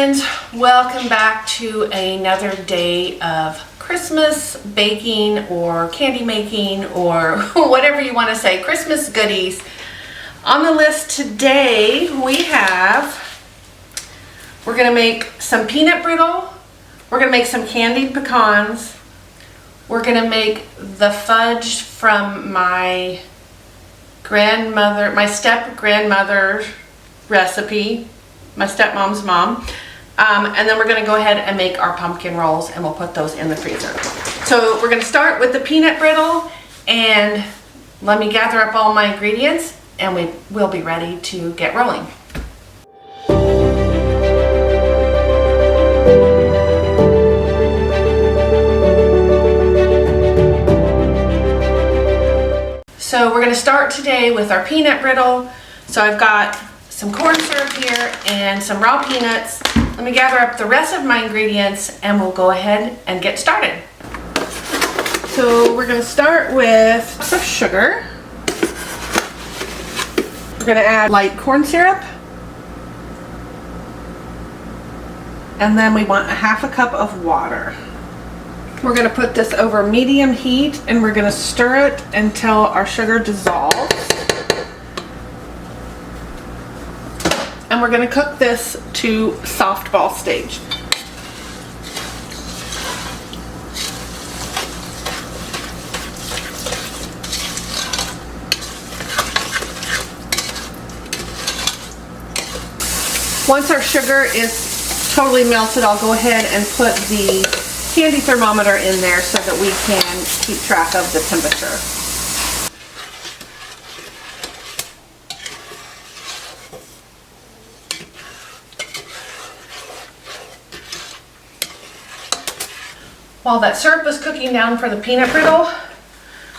friends, welcome back to another day of Christmas baking or candy making or whatever you want to say, Christmas goodies. On the list today we're going to make some peanut brittle, we're going to make some candied pecans, we're going to make the fudge from my step-grandmother's recipe, my stepmom's mom, and then we're going to go ahead and make our pumpkin rolls, and we'll put those in the freezer. So we're going to start with the peanut brittle, and let me gather up all my ingredients and we will be ready to get rolling. So we're going to start today with our peanut brittle. So I've got some corn syrup here and some raw peanuts. Let me gather up the rest of my ingredients and we'll go ahead and get started. So we're going to start with some sugar. We're going to add light corn syrup. And then we want a half a cup of water. We're going to put this over medium heat and we're going to stir it until our sugar dissolves. And we're going to cook this to soft ball stage. Once our sugar is totally melted, I'll go ahead and put the candy thermometer in there so that we can keep track of the temperature. While that syrup is cooking down for the peanut brittle,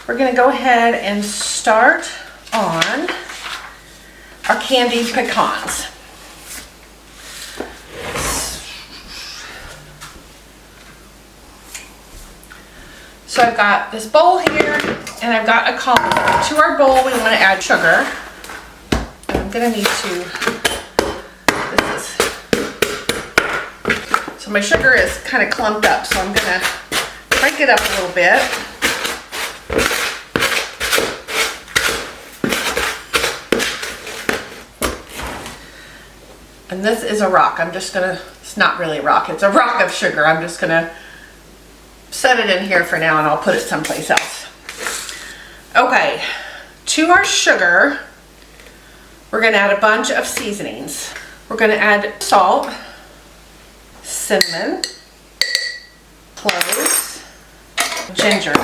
we're going to go ahead and start on our candied pecans. So I've got this bowl here and I've got a colander. To our bowl we want to add sugar. And I'm going to need to, so my sugar is kind of clumped up, so I'm going to break it up a little bit. And this is a rock. It's not really a rock, it's a rock of sugar. I'm just going to set it in here for now and I'll put it someplace else. Okay, to our sugar, we're going to add a bunch of seasonings. We're going to add salt, cinnamon, cloves, ginger,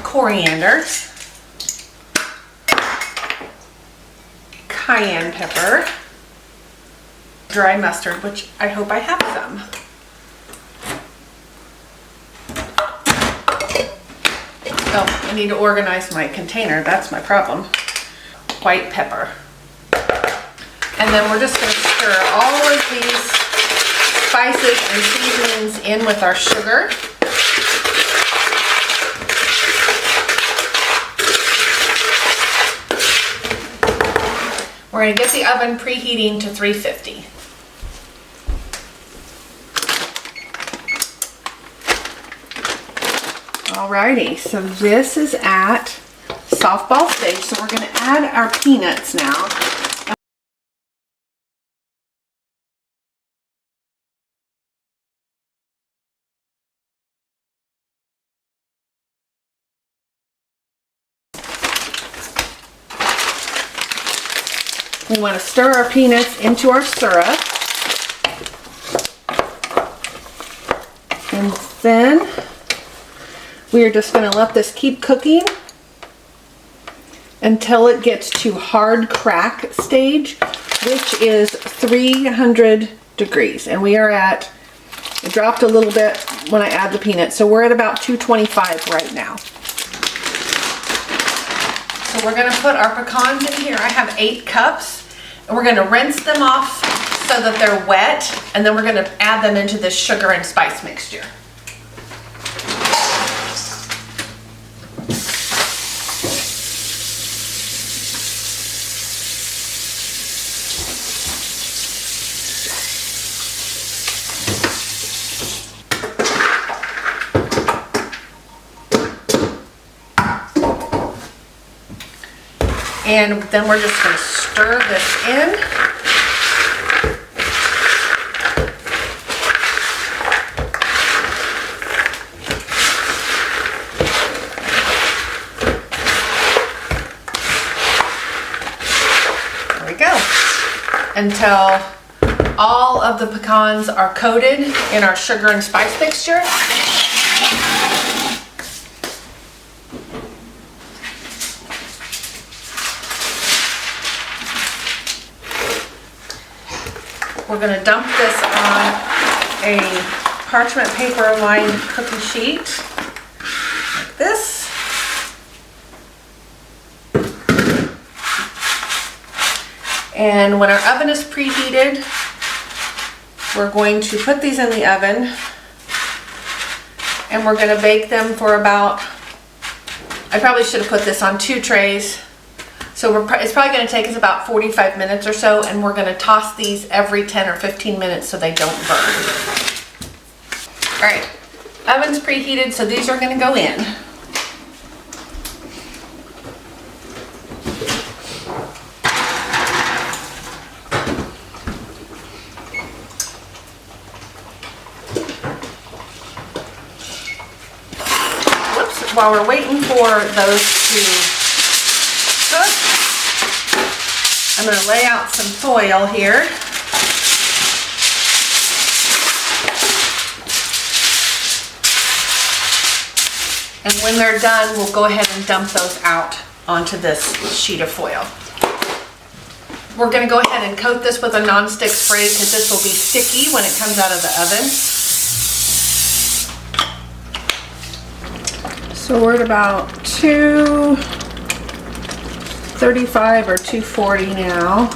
coriander, cayenne pepper, dry mustard, which I hope I have some. Oh, I need to organize my container, that's my problem. White pepper. And then we're just going to stir all of these spices and seasonings in with our sugar. We're going to get the oven preheating to 350. Alrighty, so this is at softball stage, so we're going to add our peanuts now. We want to stir our peanuts into our syrup. And then we are just going to let this keep cooking until it gets to hard crack stage, which is 300 degrees. And we are at, it dropped a little bit when I add the peanuts, so we're at about 225 right now. So we're going to put our pecans in here. I have 8 cups, and we're going to rinse them off so that they're wet, and then we're going to add them into this sugar and spice mixture. And then we're just going to stir this in. There we go. Until all of the pecans are coated in our sugar and spice mixture. We're going to dump this on a parchment paper lined cookie sheet like this. And when our oven is preheated, we're going to put these in the oven and we're going to bake them for about, I probably should have put this on 2 trays. So it's probably going to take us about 45 minutes or so, and we're going to toss these every 10 or 15 minutes so they don't burn. All right, oven's preheated, so these are going to go in. Whoops, while we're waiting for those to cook, I'm going to lay out some foil here. And when they're done, we'll go ahead and dump those out onto this sheet of foil. We're going to go ahead and coat this with a non-stick spray because this will be sticky when it comes out of the oven. So we're at about 235 or 240 now.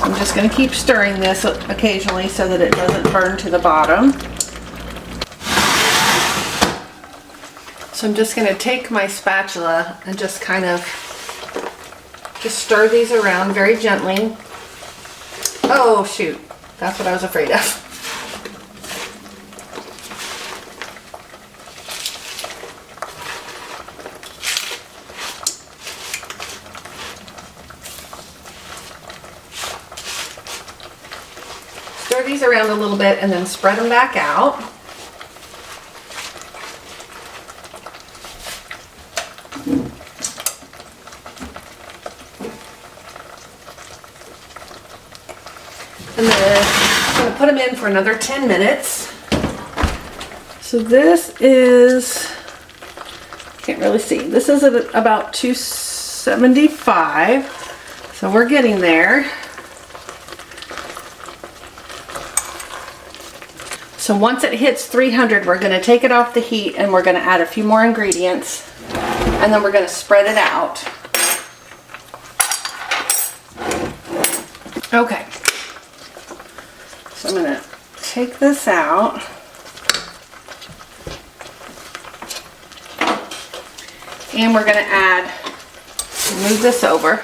I'm just going to keep stirring this occasionally so that it doesn't burn to the bottom. So I'm just going to take my spatula and just kind of just stir these around very gently. Oh shoot, that's what I was afraid of. Stir these around a little bit and then spread them back out. And then I'm going to put them in for another 10 minutes. So this is, can't really see, this is at about 275. So we're getting there. So once it hits 300, we're going to take it off the heat and we're going to add a few more ingredients and then we're going to spread it out. Okay. So I'm going to take this out. And we're going to add, move this over.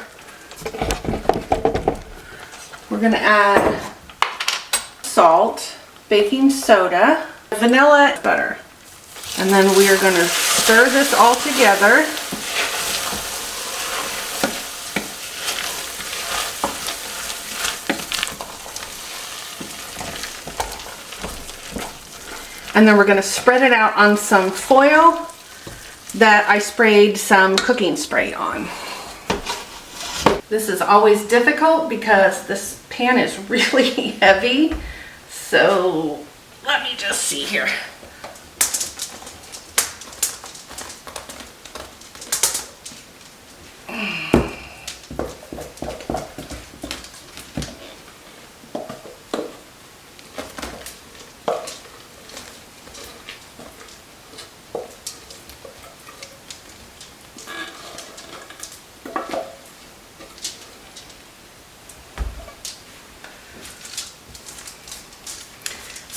We're going to add salt, baking soda, vanilla, butter. And then we are going to stir this all together. And then we're going to spread it out on some foil that I sprayed some cooking spray on. This is always difficult because this pan is really heavy. So let me just see here.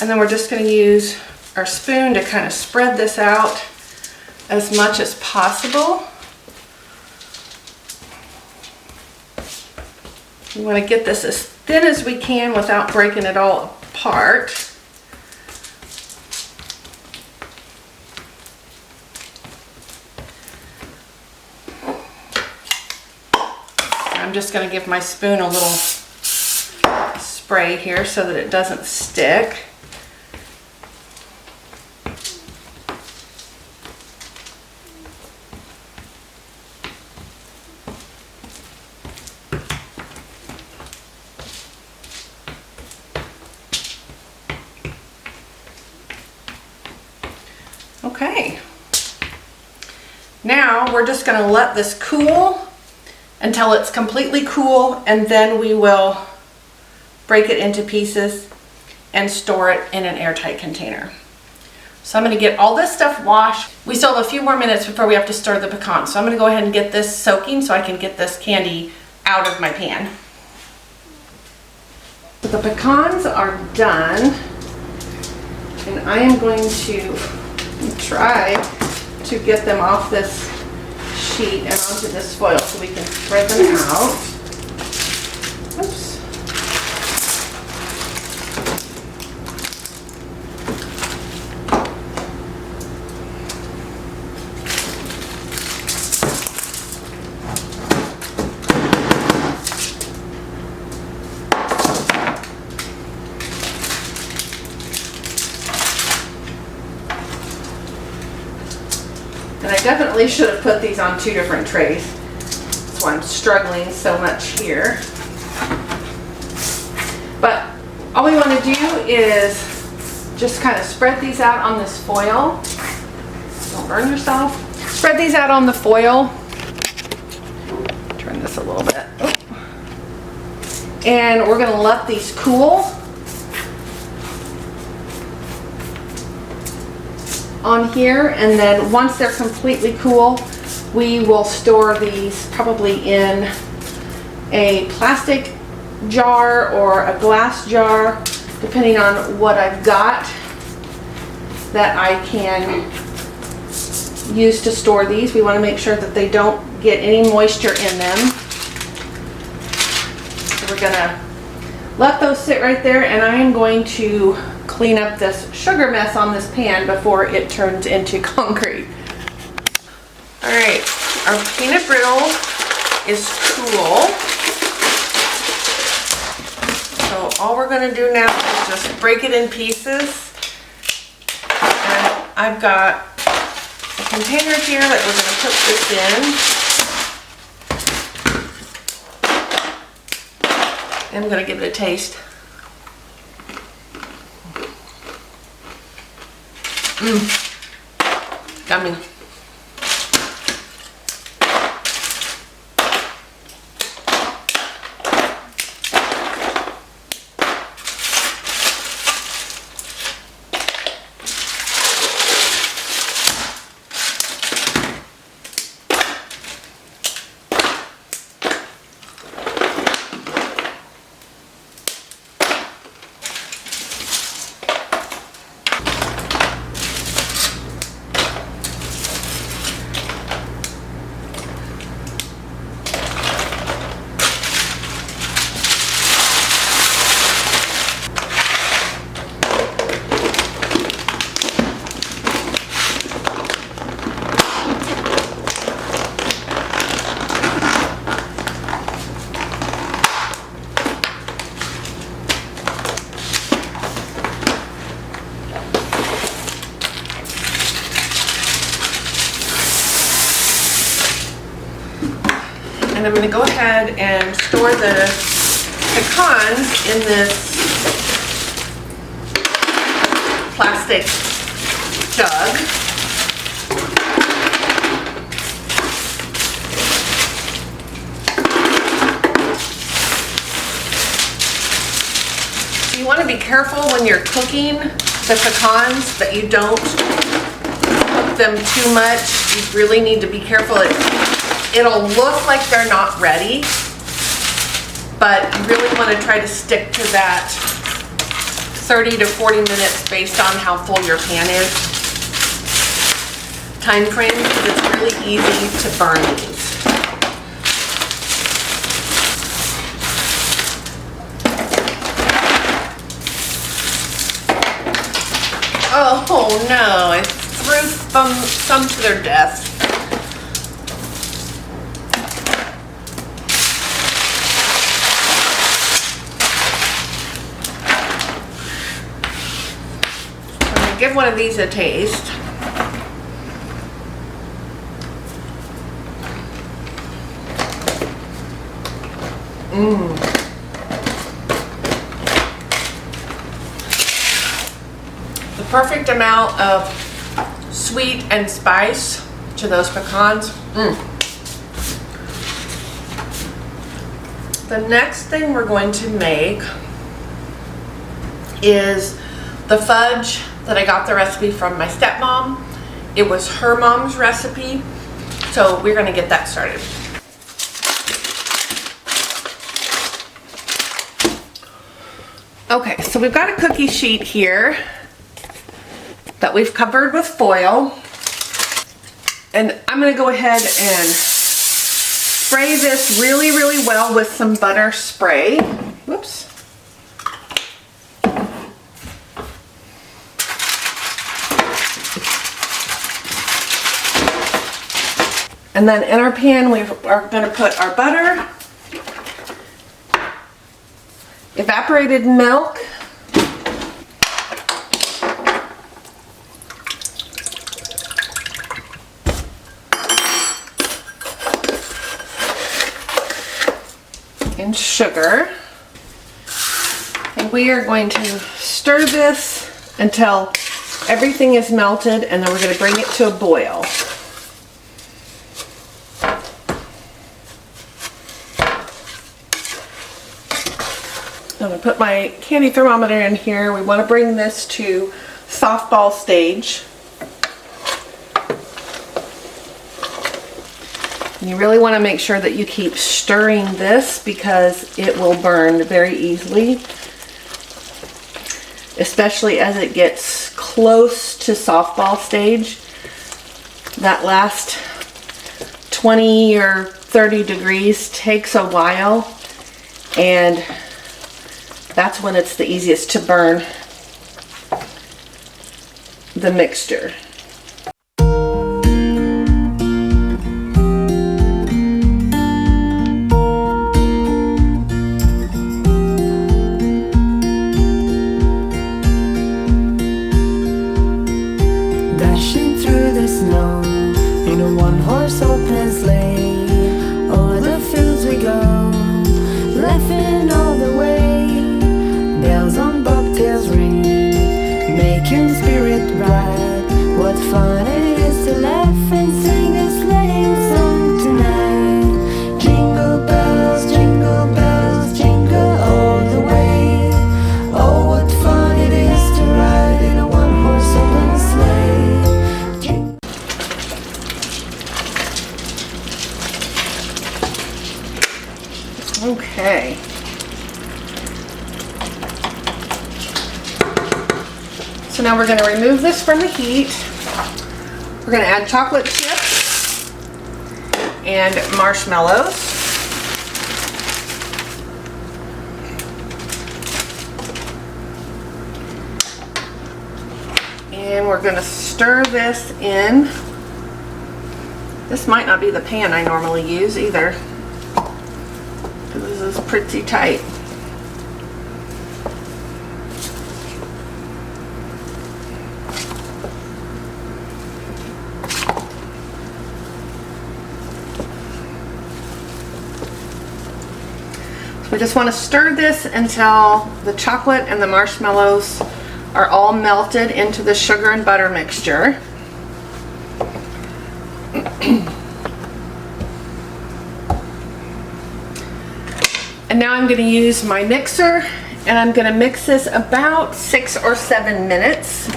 And then we're just going to use our spoon to kind of spread this out as much as possible. We want to get this as thin as we can without breaking it all apart. I'm just going to give my spoon a little spray here so that it doesn't stick. Okay, now we're just going to let this cool until it's completely cool, and then we will break it into pieces and store it in an airtight container. So I'm going to get all this stuff washed. We still have a few more minutes before we have to stir the pecans. So I'm going to go ahead and get this soaking so I can get this candy out of my pan. So the pecans are done, and I am going to try to get them off this sheet and onto this foil so we can spread them out. Oops. And I definitely should have put these on 2 different trays. That's why I'm struggling so much here. But all we want to do is just kind of spread these out on this foil. Don't burn yourself. Spread these out on the foil. Turn this a little bit. Oh. And we're going to let these cool on here, and then once they're completely cool, we will store these probably in a plastic jar or a glass jar, depending on what I've got that I can use to store these. We want to make sure that they don't get any moisture in them. So we're gonna let those sit right there, and I am going to clean up this sugar mess on this pan before it turns into concrete. All right, our peanut brittle is cool. So all we're gonna do now is just break it in pieces. And I've got a container here that we're gonna put this in. I'm gonna give it a taste. Yummy. And I'm going to go ahead and store the pecans in this plastic jug. So you want to be careful when you're cooking the pecans that you don't cook them too much. You really need to be careful. It'll look like they're not ready, but you really want to try to stick to that 30 to 40 minutes based on how full your pan is time frame, because it's really easy to burn these. Oh no, I threw some to their death. give one of these a taste. The perfect amount of sweet and spice to those pecans. The next thing we're going to make is the fudge that I got the recipe from my stepmom. It was her mom's recipe, so we're gonna get that started. Okay, so we've got a cookie sheet here that we've covered with foil. And I'm gonna go ahead and spray this really, really well with some butter spray. Whoops. And then in our pan, we are going to put our butter, evaporated milk, and sugar. And we are going to stir this until everything is melted, and then we're going to bring it to a boil. I'm going to put my candy thermometer in here. We want to bring this to softball stage. And you really want to make sure that you keep stirring this because it will burn very easily, especially as it gets close to softball stage. That last 20 or 30 degrees takes a while, and that's when it's the easiest to burn the mixture. Dashing through the snow in a one-horse open sleigh, o'er the fields we go, laughing all the way. Bells on bobtails ring, making spirit bright. What fun it is to laugh and sing a sleighing song tonight. Jingle bells, jingle all the way. Oh, what fun it is to ride in a one-horse open sleigh. Okay. So now we're going to remove this from the heat. We're going to add chocolate chips and marshmallows. And we're going to stir this in. This might not be the pan I normally use either, because this is pretty tight. We just want to stir this until the chocolate and the marshmallows are all melted into the sugar and butter mixture. And now I'm going to use my mixer, and I'm going to mix this about 6 or 7 minutes.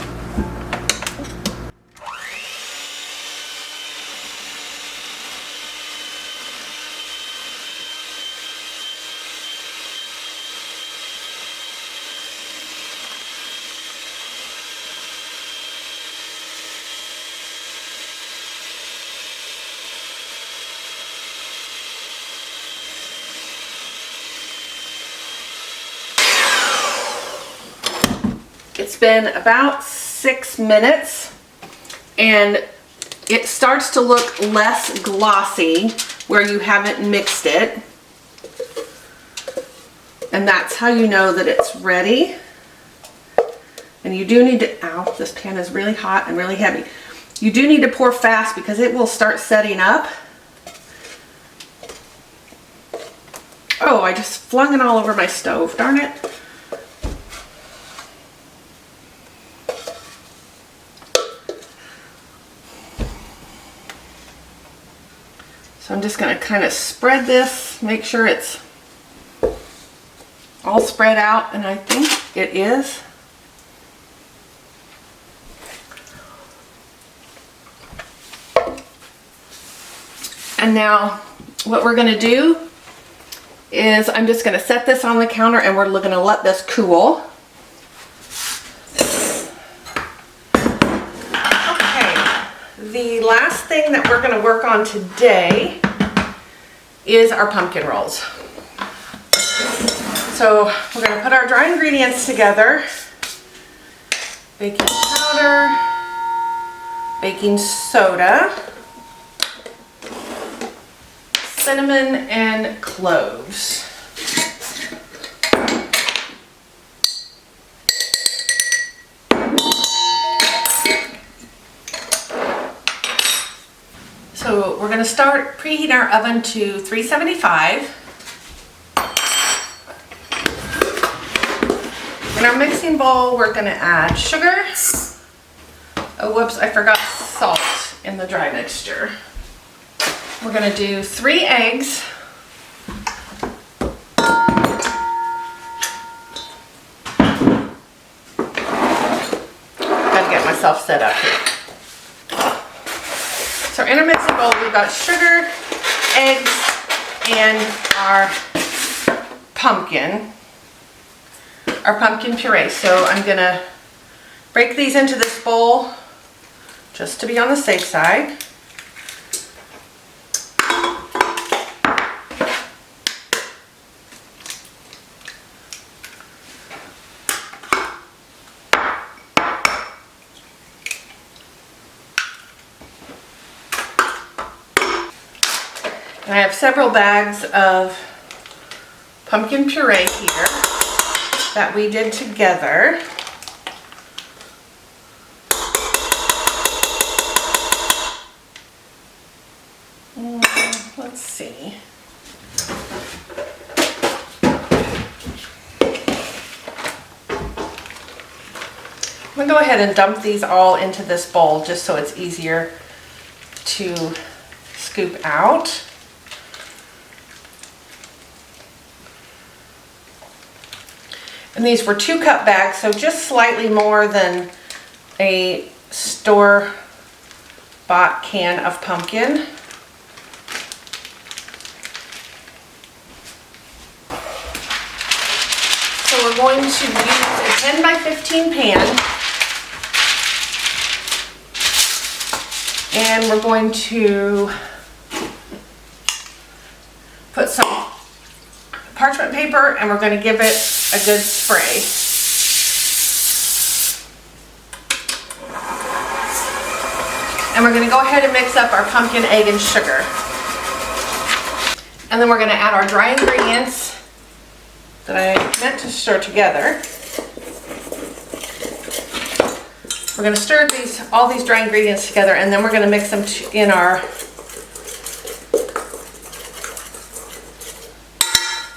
It's been about 6 minutes, and it starts to look less glossy where you haven't mixed it. And that's how you know that it's ready. And you do need to, ow, this pan is really hot and really heavy. You do need to pour fast because it will start setting up. Oh, I just flung it all over my stove, darn it. So I'm just gonna kind of spread this, make sure it's all spread out, and I think it is. And now what we're gonna do is I'm just gonna set this on the counter and we're gonna let this cool. Okay, the last thing that we're gonna work on today is our pumpkin rolls. So we're gonna put our dry ingredients together. Baking powder, baking soda, cinnamon, and cloves. So we're going to start preheating our oven to 375. In our mixing bowl, we're going to add sugar. Oh, whoops, I forgot salt in the dry mixture. We're going to do 3 eggs. Gotta get myself set up here. So in our mixing bowl, we've got sugar, eggs, and our pumpkin puree. So I'm gonna break these into this bowl just to be on the safe side. And I have several bags of pumpkin puree here that we did together. Let's see. I'm gonna go ahead and dump these all into this bowl just so it's easier to scoop out. And these were 2-cup bags, so just slightly more than a store-bought can of pumpkin. So we're going to use a 10 by 15 pan. And we're going to put some parchment paper and we're going to give it a good spray. And we're going to go ahead and mix up our pumpkin, egg, and sugar. And then we're going to add our dry ingredients that I meant to stir together. We're going to stir all these dry ingredients together, and then we're going to mix them in our.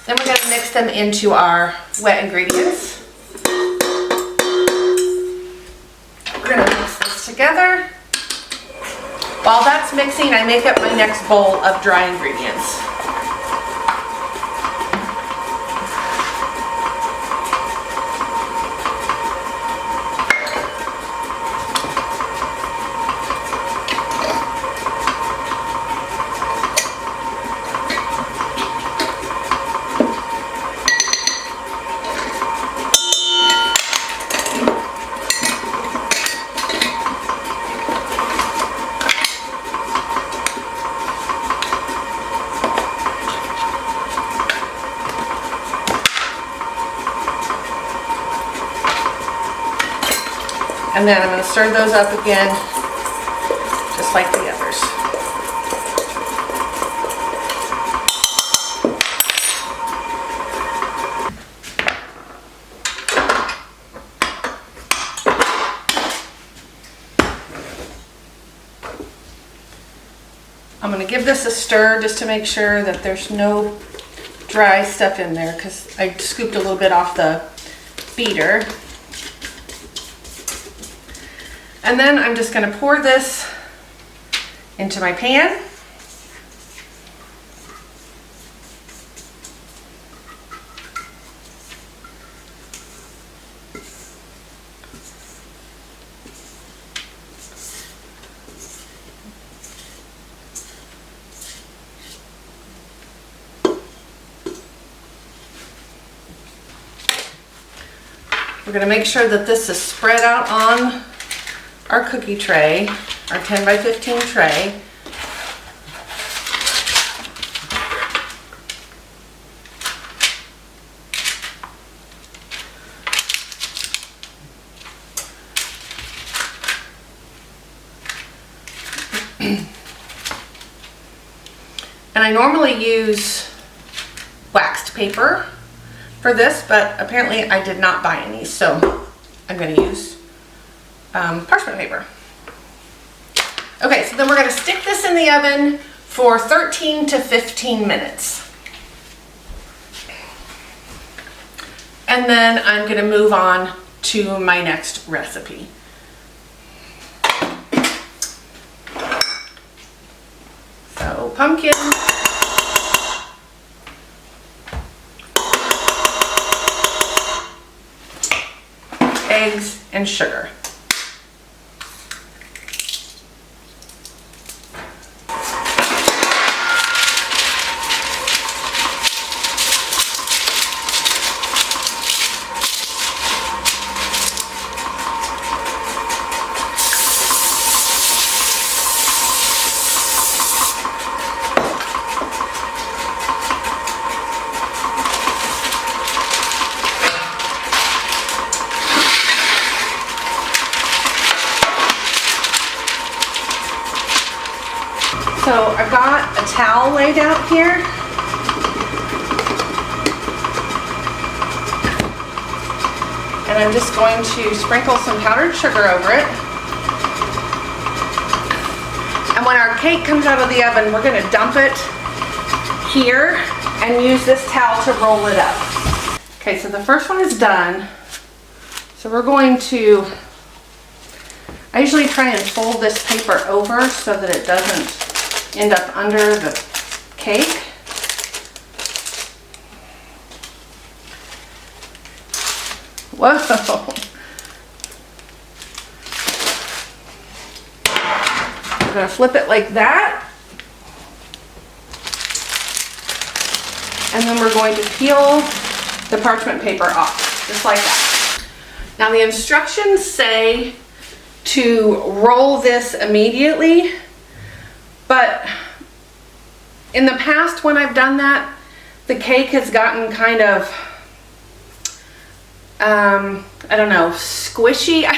Then we're going to mix them into our wet ingredients. We're going to mix this together. While that's mixing, I make up my next bowl of dry ingredients. And then I'm going to stir those up again, just like the others. I'm gonna give this a stir just to make sure that there's no dry stuff in there, because I scooped a little bit off the beater. And then I'm just gonna pour this into my pan. We're gonna make sure that this is spread out on our cookie tray, our 10 by 15 tray. And I normally use waxed paper for this, but apparently I did not buy any, so I'm going to use parchment paper. Okay, so then we're going to stick this in the oven for 13 to 15 minutes. And then I'm going to move on to my next recipe. So pumpkin, eggs, and sugar. So I've got a towel laid out here. And I'm just going to sprinkle some powdered sugar over it. And when our cake comes out of the oven, we're going to dump it here and use this towel to roll it up. Okay, so the first one is done. So we're going to, I usually try and fold this paper over so that it doesn't end up under the cake. Whoa. We're going to flip it like that. And then we're going to peel the parchment paper off, just like that. Now the instructions say to roll this immediately, but in the past when I've done that, the cake has gotten kind of, I don't know, squishy.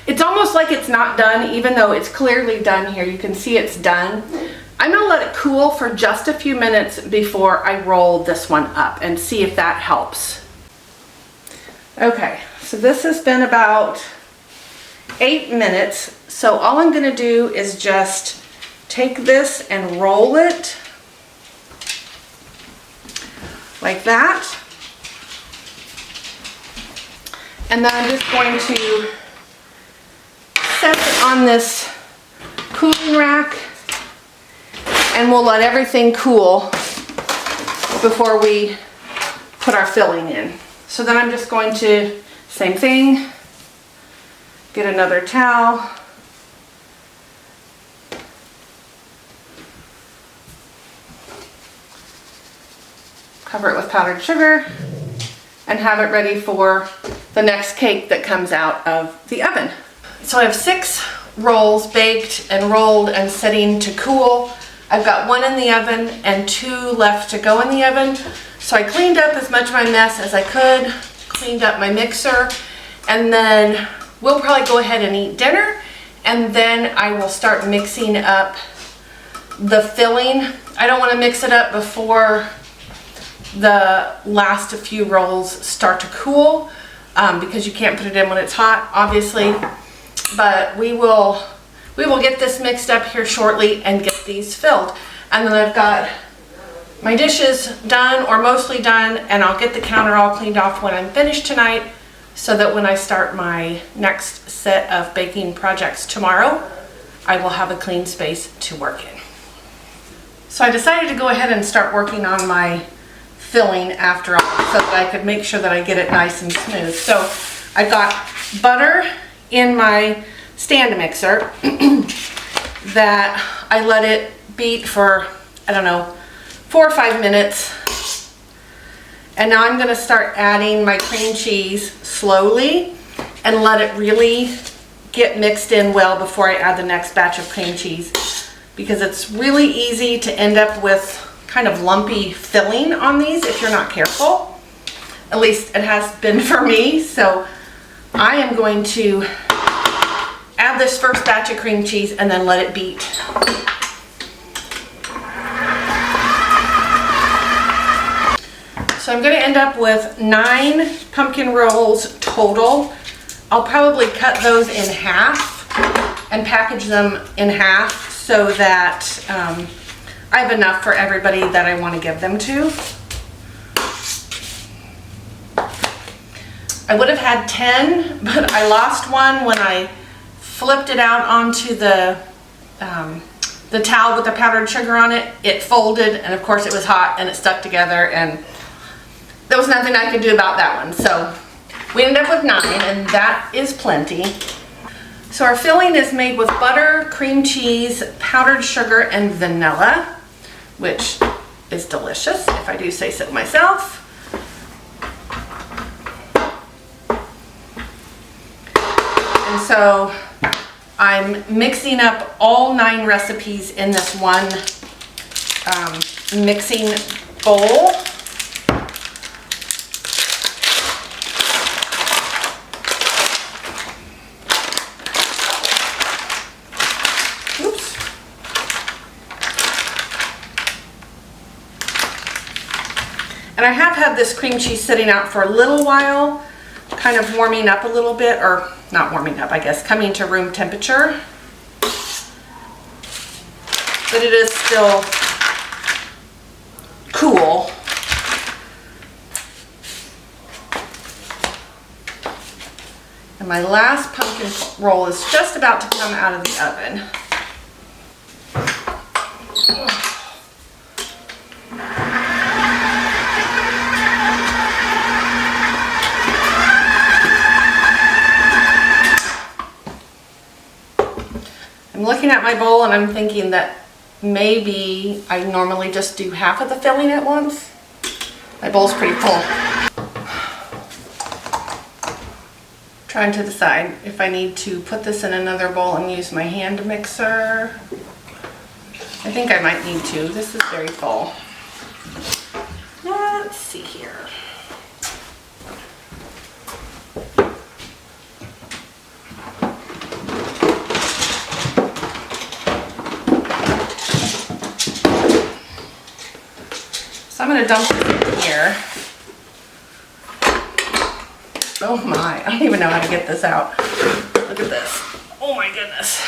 It's almost like it's not done, even though it's clearly done here. You can see it's done. I'm gonna let it cool for just a few minutes before I roll this one up and see if that helps. Okay, so this has been about 8 minutes. So all I'm gonna do is just take this and roll it like that. And then I'm just going to set it on this cooling rack, and we'll let everything cool before we put our filling in. So then I'm just going to, same thing, get another towel, cover it with powdered sugar, and have it ready for the next cake that comes out of the oven. So I have 6 rolls baked and rolled and sitting to cool. I've got 1 in the oven and 2 left to go in the oven. So I cleaned up as much of my mess as I could, cleaned up my mixer, and then we'll probably go ahead and eat dinner, and then I will start mixing up the filling. I don't want to mix it up before the last few rolls start to cool, because you can't put it in when it's hot, obviously. But we will get this mixed up here shortly and get get these filled. And then I've got my dishes done or mostly done, and I'll get the counter all cleaned off when I'm finished tonight, so that when I start my next set of baking projects tomorrow, I will have a clean space to work in. So I decided to go ahead and start working on my filling after all, so that I could make sure that I get it nice and smooth. So I've got butter in my stand mixer that I let it beat for, I don't know, 4 or 5 minutes. And now I'm gonna start adding my cream cheese slowly and let it really get mixed in well before I add the next batch of cream cheese, because it's really easy to end up with kind of lumpy filling on these if you're not careful. At least it has been for me. So I am going to add this first batch of cream cheese and then let it beat. So I'm going to end up with 9 pumpkin rolls total. I'll probably cut those in half and package them in half so that I have enough for everybody that I want to give them to. I would have had 10, but I lost one when I flipped it out onto the towel with the powdered sugar on it. It folded, and of course it was hot and it stuck together, and there was nothing I could do about that one. So we ended up with 9, and that is plenty. So our filling is made with butter, cream cheese, powdered sugar, and vanilla, which is delicious, if I do say so myself. And so I'm mixing up all 9 recipes in this one mixing bowl. And I have had this cream cheese sitting out for a little while, kind of warming up a little bit, or not warming up, I guess, coming to room temperature. But it is still cool. And my last pumpkin roll is just about to come out of the oven. I'm looking at my bowl and I'm thinking that maybe I normally just do half of the filling at once. My bowl's pretty full. Trying to decide if I need to put this in another bowl and use my hand mixer. I think I might need to. This is very full. Let's see here. So I'm going to dump this in here. Oh my, I don't even know how to get this out. Look at this. Oh my goodness.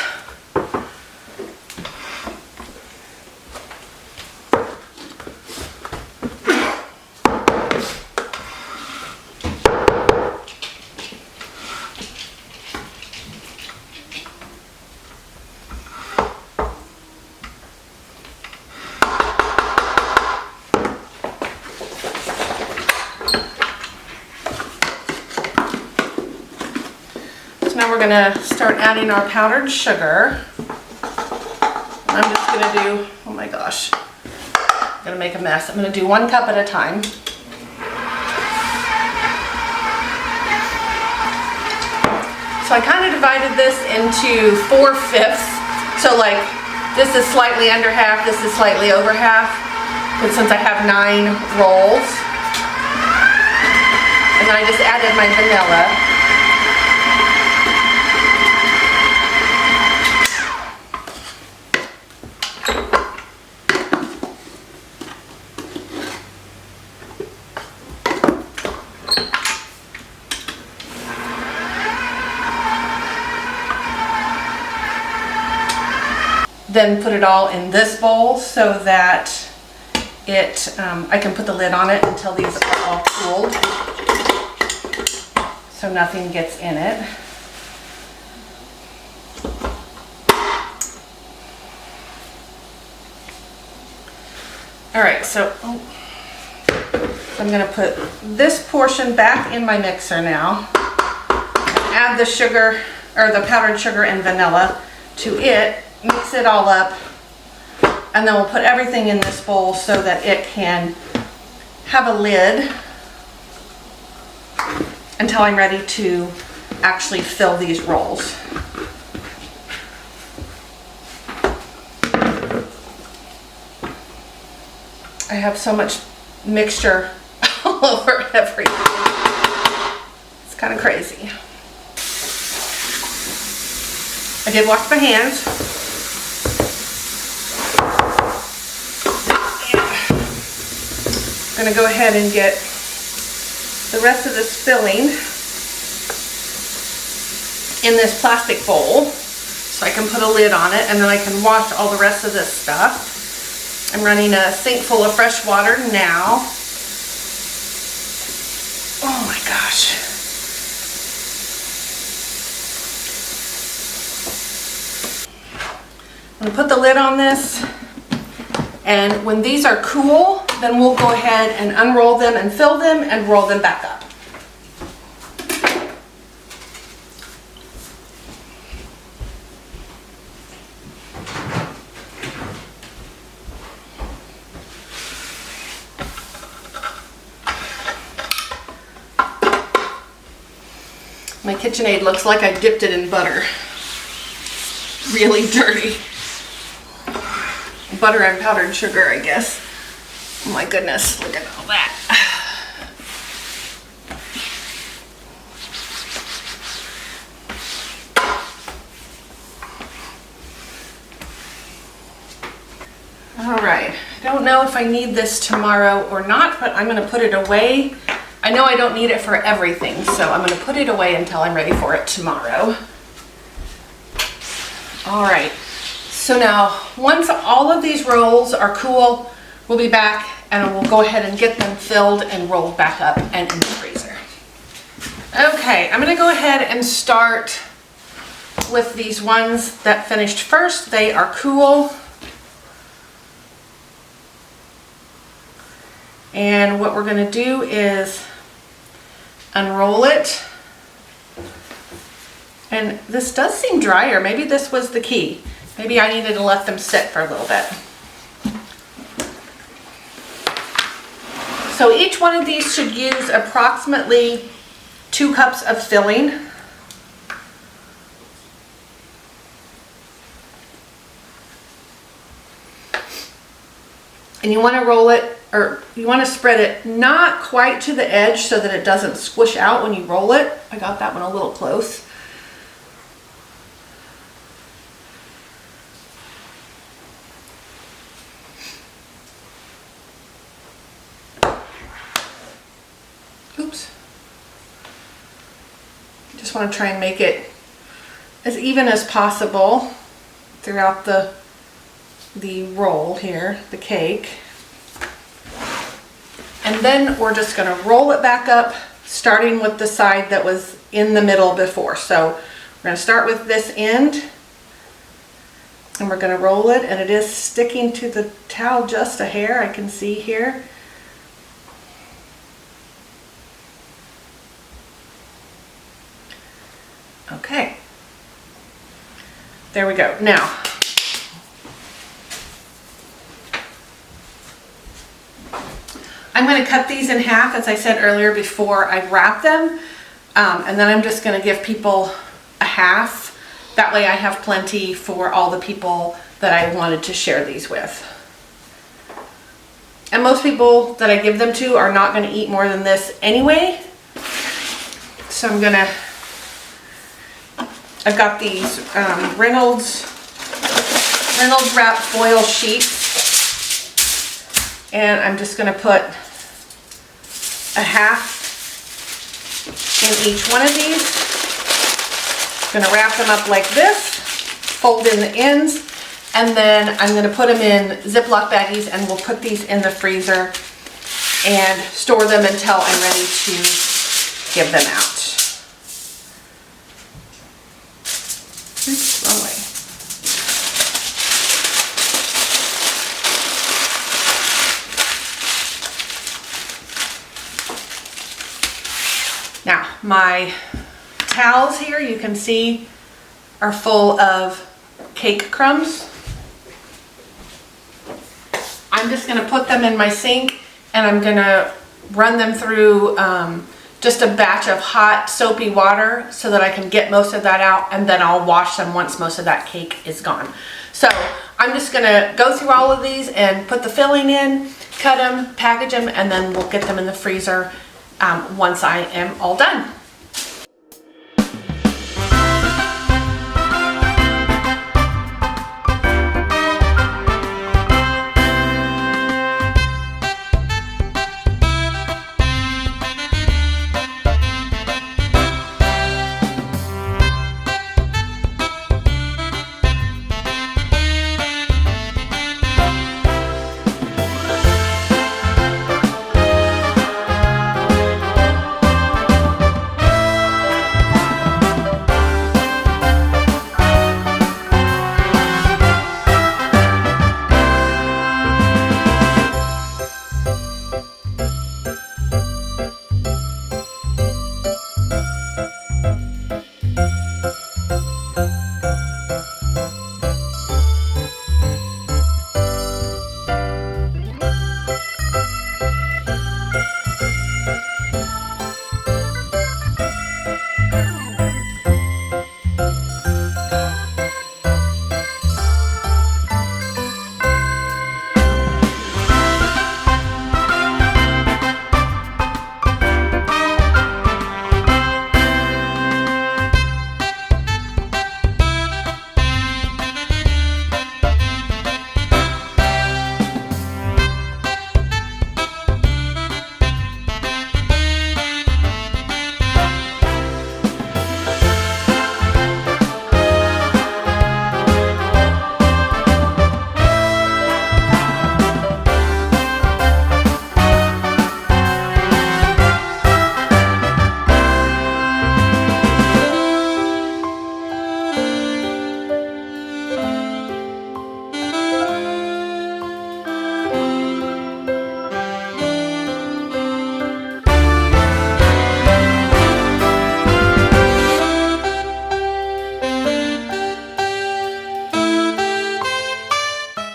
Now we're gonna start adding our powdered sugar. I'm just gonna do, oh my gosh, I'm gonna make a mess. I'm gonna do 1 cup at a time. So I kind of divided this into 4/5. So like, this is slightly under half, this is slightly over half. But since I have 9 rolls, and then I just added my vanilla. then put it all in this bowl so that I can put the lid on it until these are all cooled, so nothing gets in it. All right, so I'm gonna put this portion back in my mixer now. Add the sugar, or the powdered sugar and vanilla to it, mix it all up, and then we'll put everything in this bowl so that it can have a lid until I'm ready to actually fill these rolls. I have so much mixture all over everything. It's kind of crazy. I did wash my hands. I'm gonna go ahead and get the rest of this filling in this plastic bowl so I can put a lid on it, and then I can wash all the rest of this stuff. I'm running a sink full of fresh water now. Oh my gosh. I'm gonna put the lid on this, and when these are cool, then we'll go ahead and unroll them and fill them and roll them back up. My KitchenAid looks like I dipped it in butter. Really dirty. Butter and powdered sugar, I guess. Oh my goodness, look at all that. All right, I don't know if I need this tomorrow or not, but I'm gonna put it away. I know I don't need it for everything, so I'm gonna put it away until I'm ready for it tomorrow. All right, so now once all of these rolls are cool, we'll be back and we'll go ahead and get them filled and rolled back up and in the freezer. Okay, I'm gonna go ahead and start with these ones that finished first. They are cool. And what we're gonna do is unroll it. And this does seem drier. Maybe this was the key. Maybe I needed to let them sit for a little bit. So each one of these should use approximately 2 cups of filling. And you want to roll it, or you want to spread it not quite to the edge so that it doesn't squish out when you roll it. I got that one a little close. Oops. Just want to try and make it as even as possible throughout the roll here, the cake. And then we're just going to roll it back up, starting with the side that was in the middle before. So we're going to start with this end, and we're going to roll it, and it is sticking to the towel just a hair, I can see here. Okay, there we go. Now, I'm going to cut these in half, as I said earlier, before I wrap them, and then I'm just going to give people a half. That way I have plenty for all the people that I wanted to share these with. And most people that I give them to are not going to eat more than this anyway. So I'm going to, I've got these Reynolds wrap foil sheets, and I'm just going to put a half in each one of these. I'm going to wrap them up like this, fold in the ends, And then I'm gonna put them in Ziploc baggies and we'll put these in the freezer and store them until I'm ready to give them out. Oops, wrong way. Now, my towels here, you can see, are full of cake crumbs. I'm just gonna put them in my sink and I'm gonna run them through just a batch of hot soapy water so that I can get most of that out, and then I'll wash them once most of that cake is gone. So I'm just gonna go through all of these and put the filling in, cut them, package them, and then we'll get them in the freezer once I am all done.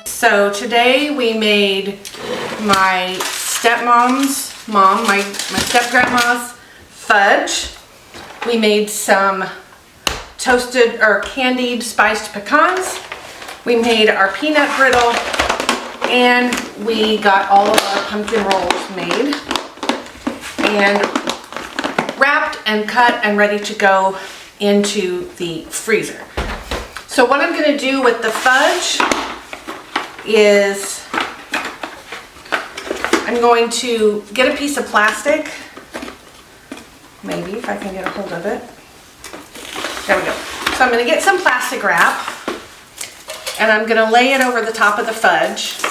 So today we made my stepmom's mom, my step-grandma's fudge. We made some toasted or candied spiced pecans. We made our peanut brittle, and we got all of our pumpkin rolls made and wrapped and cut and ready to go into the freezer. So what I'm going to do with the fudge is I'm going to get a piece of plastic, maybe if I can get a hold of it. There we go. So I'm going to get some plastic wrap and I'm going to lay it over the top of the fudge.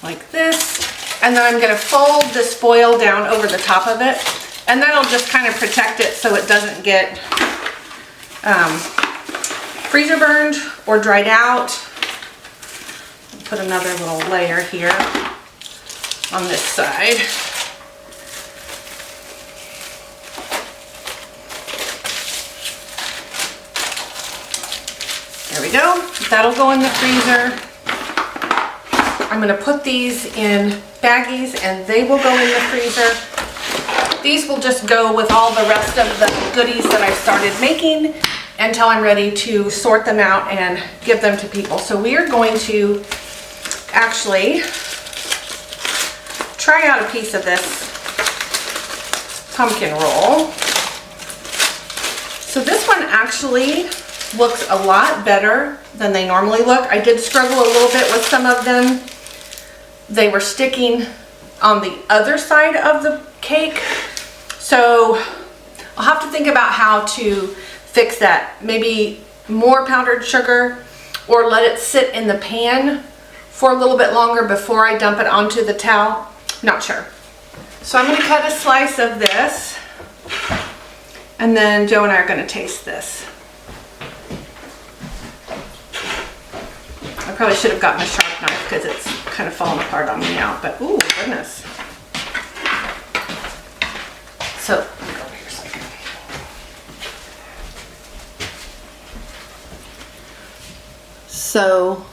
Like this. And then I'm going to fold this foil down over the top of it, and that'll just kind of protect it so it doesn't get freezer burned or dried out. Put another little layer here on this side. There we go. That'll go in the freezer. I'm going to put these in baggies and they will go in the freezer. These will just go with all the rest of the goodies that I've started making until I'm ready to sort them out and give them to people. So we are going to actually try out a piece of this pumpkin roll. So this one actually looks a lot better than they normally look. I did struggle a little bit with some of them. They were sticking on the other side of the cake. So I'll have to think about how to fix that. Maybe more powdered sugar, or let it sit in the pan for a little bit longer before I dump it onto the towel. Not sure. So I'm going to cut a slice of this, and then Joe and I are going to taste this. I probably should have gotten a sharp knife because it's kind of falling apart on me now, but ooh, goodness. So, let me go over here a second. So,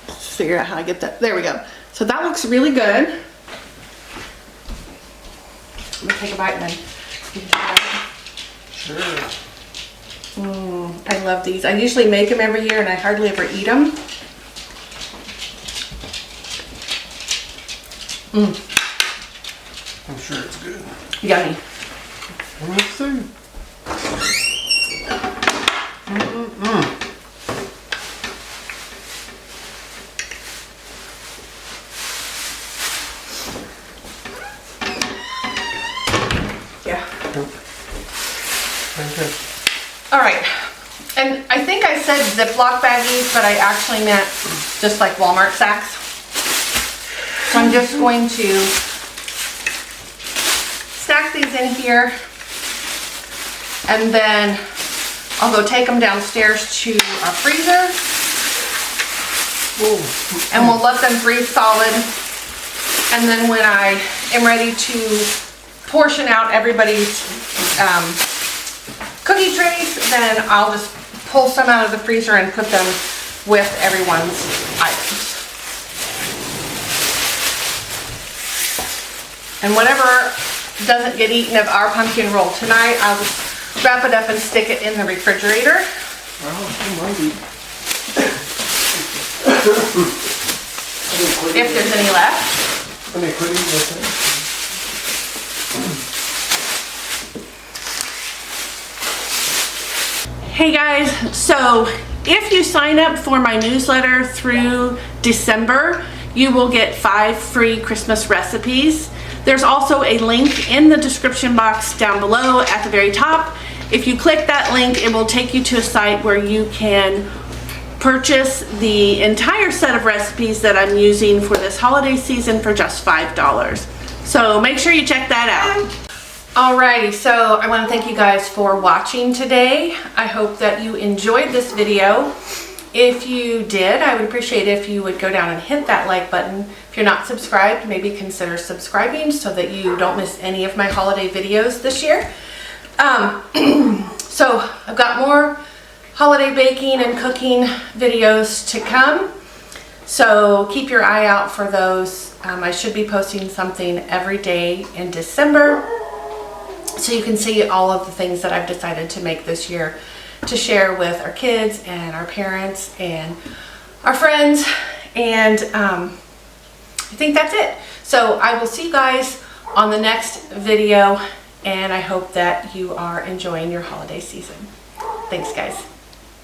let's figure out how to get that. There we go. So that looks really good. I'm gonna take a bite and then you can try it. Sure. I love these. I usually make them every year and I hardly ever eat them. I'm sure it's good. Yummy. Let's see. Yeah. Okay. All right. And I think I said Ziploc baggies, but I actually meant just like Walmart sacks. So I'm just going to stack these in here, and then I'll go take them downstairs to our freezer, and we'll let them freeze solid. And then when I am ready to portion out everybody's cookie trays, then I'll just pull some out of the freezer and put them with everyone's items. And whatever doesn't get eaten of our pumpkin roll tonight, I'll just wrap it up and stick it in the refrigerator. If there's any left. Let me quit eating this thing. Hey guys, so if you sign up for my newsletter through December, you will get 5 free Christmas recipes. There's also a link in the description box down below at the very top. If you click that link, it will take you to a site where you can purchase the entire set of recipes that I'm using for this holiday season for just $5. So make sure you check that out. Alrighty, so I want to thank you guys for watching today. I hope that you enjoyed this video. If you did, I would appreciate it if you would go down and hit that like button. If you're not subscribed, maybe consider subscribing so that you don't miss any of my holiday videos this year. So I've got more holiday baking and cooking videos to come. So keep your eye out for those. I should be posting something every day in December, so you can see all of the things that I've decided to make this year to share with our kids and our parents and our friends. And I think that's it. So I will see you guys on the next video, and I hope that you are enjoying your holiday season. Thanks, guys.